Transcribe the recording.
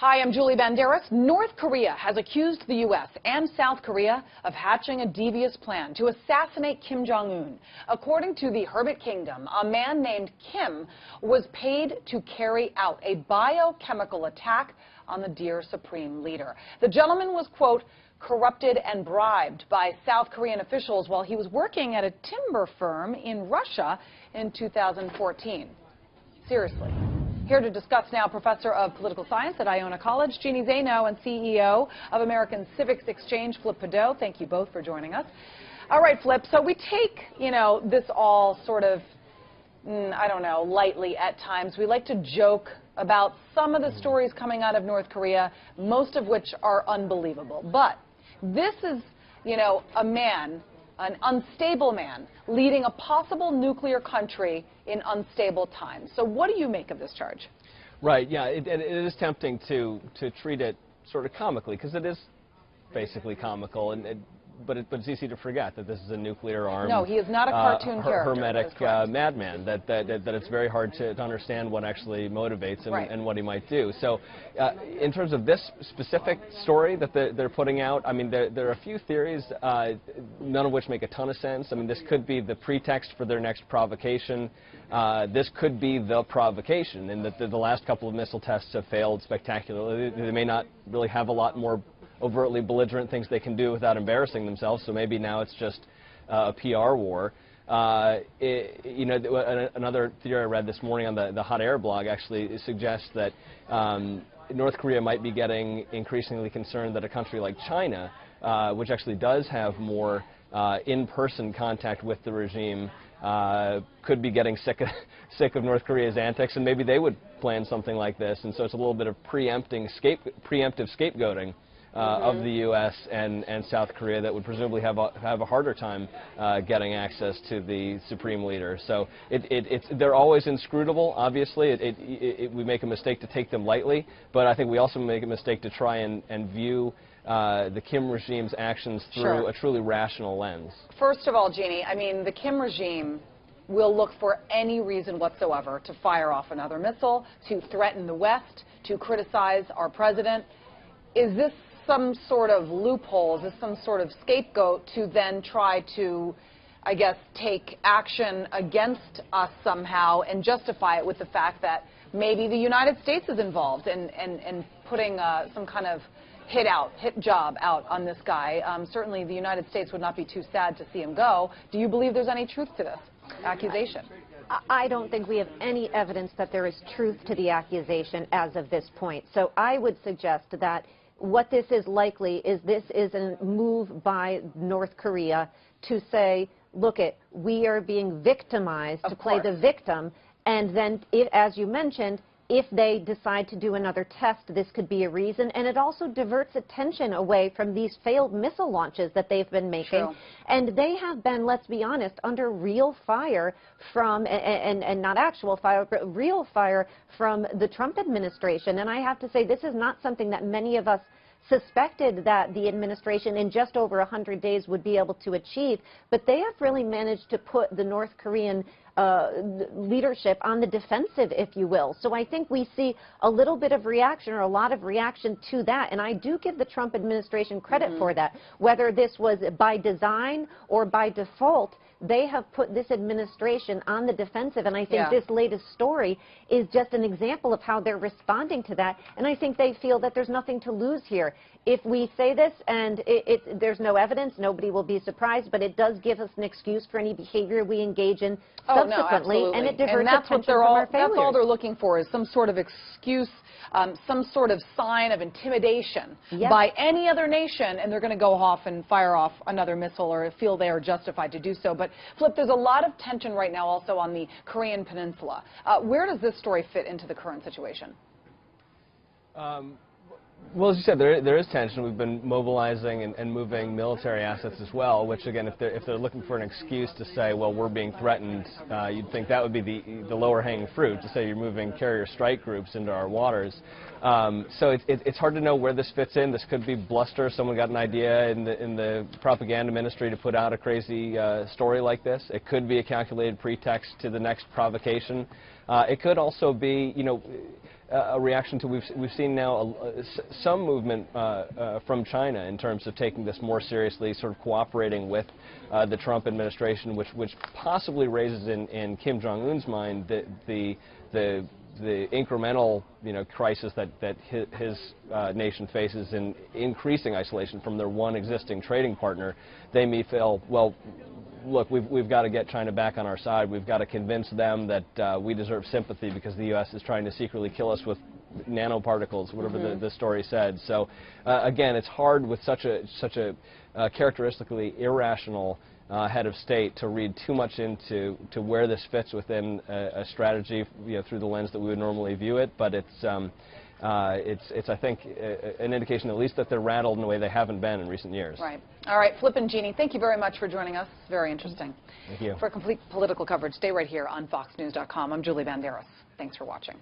Hi, I'm Julie Banderas. North Korea has accused the U.S. and South Korea of hatching a devious plan to assassinate Kim Jong-un. According to the Hermit Kingdom, a man named Kim was paid to carry out a biochemical attack on the dear supreme leader. The gentleman was, quote, corrupted and bribed by South Korean officials while he was working at a timber firm in Russia in 2014. Seriously. Here to discuss now, Professor of Political Science at Iona College, Jeannie Zaino, and CEO of American Civics Exchange, Flip Padot. Thank you both for joining us. All right, Flip, so we take, this all sort of, I don't know, lightly at times. We like to joke about some of the stories coming out of North Korea, most of which are unbelievable. But this is, a man, an unstable man, leading a possible nuclear country in unstable times. So what do you make of this charge? Right, yeah, it is tempting to treat it sort of comically, because it is basically comical, but it's easy to forget that this is a nuclear-armed, no, he is not a cartoon character. Hermetic madman, that it's very hard to understand what actually motivates him, right, and what he might do. So in terms of this specific story that they're putting out, I mean, there are a few theories, none of which make a ton of sense. I mean, this could be the pretext for their next provocation. This could be the provocation, in that the last couple of missile tests have failed spectacularly. They may not really have a lot more overtly belligerent things they can do without embarrassing themselves, so maybe now it's just a PR war. Another theory I read this morning on the Hot Air blog actually suggests that North Korea might be getting increasingly concerned that a country like China, which actually does have more in-person contact with the regime, could be getting sick of North Korea's antics, and maybe they would plan something like this. And so it's a little bit of preemptive scapegoating of the U.S. and South Korea that would presumably have a harder time getting access to the supreme leader. So they're always inscrutable, obviously. We make a mistake to take them lightly, but I think we also make a mistake to try and view the Kim regime's actions through a truly rational lens. First of all, Jeannie, I mean, the Kim regime will look for any reason whatsoever to fire off another missile, to threaten the West, to criticize our president. Is this some sort of loophole? Is this some sort of scapegoat to then try to, I guess, take action against us somehow and justify it with the fact that maybe the United States is involved in putting some kind of hit job out on this guy? Certainly the United States would not be too sad to see him go. Do you believe there's any truth to this accusation? I don't think we have any evidence that there is truth to the accusation as of this point. So I would suggest that what this is likely is this is a move by North Korea to say, look, we are being victimized, to play the victim, and then, as you mentioned, if they decide to do another test, this could be a reason. And it also diverts attention away from these failed missile launches that they've been making. True. And they have been, let's be honest, under real fire from, and not actual fire, but real fire from the Trump administration. And I have to say, this is not something that many of us suspected that the administration in just over 100 days would be able to achieve, but they have really managed to put the North Korean leadership on the defensive, if you will. So I think we see a little bit of reaction, or a lot of reaction to that, and I do give the Trump administration credit for that. Whether this was by design or by default, they have put this administration on the defensive, and I think this latest story is just an example of how they're responding to that, and I think they feel that there's nothing to lose here. If we say this and there's no evidence, nobody will be surprised, but it does give us an excuse for any behavior we engage in subsequently, and it diverts attention from our failures. That's all they're looking for, is some sort of excuse, some sort of sign of intimidation by any other nation, and they're going to go off and fire off another missile or feel they are justified to do so. But, Flip, there's a lot of tension right now also on the Korean Peninsula. Where does this story fit into the current situation? Well, as you said, there is tension. We've been mobilizing and moving military assets as well, which, again, if they're looking for an excuse to say, well, we're being threatened, you'd think that would be the lower-hanging fruit, to say you're moving carrier strike groups into our waters. So it's hard to know where this fits in. This could be bluster. Someone got an idea in the propaganda ministry to put out a crazy story like this. It could be a calculated pretext to the next provocation. It could also be, a reaction to we've seen now some movement from China in terms of taking this more seriously, sort of cooperating with the Trump administration, which possibly raises in Kim Jong-un's mind the incremental crisis that his nation faces in increasing isolation from their one existing trading partner. They may feel, well, look, we've got to get China back on our side. We've got to convince them that we deserve sympathy because the U.S. is trying to secretly kill us with nanoparticles, whatever the story said. So again, it's hard with such a characteristically irrational head of state to read too much into where this fits within a strategy, through the lens that we would normally view it. But it's I think, an indication at least that they're rattled in a way they haven't been in recent years. Right. All right, Flip and Jeannie, thank you very much for joining us. Very interesting. Thank you. For complete political coverage, stay right here on FoxNews.com. I'm Julie Banderas. Thanks for watching.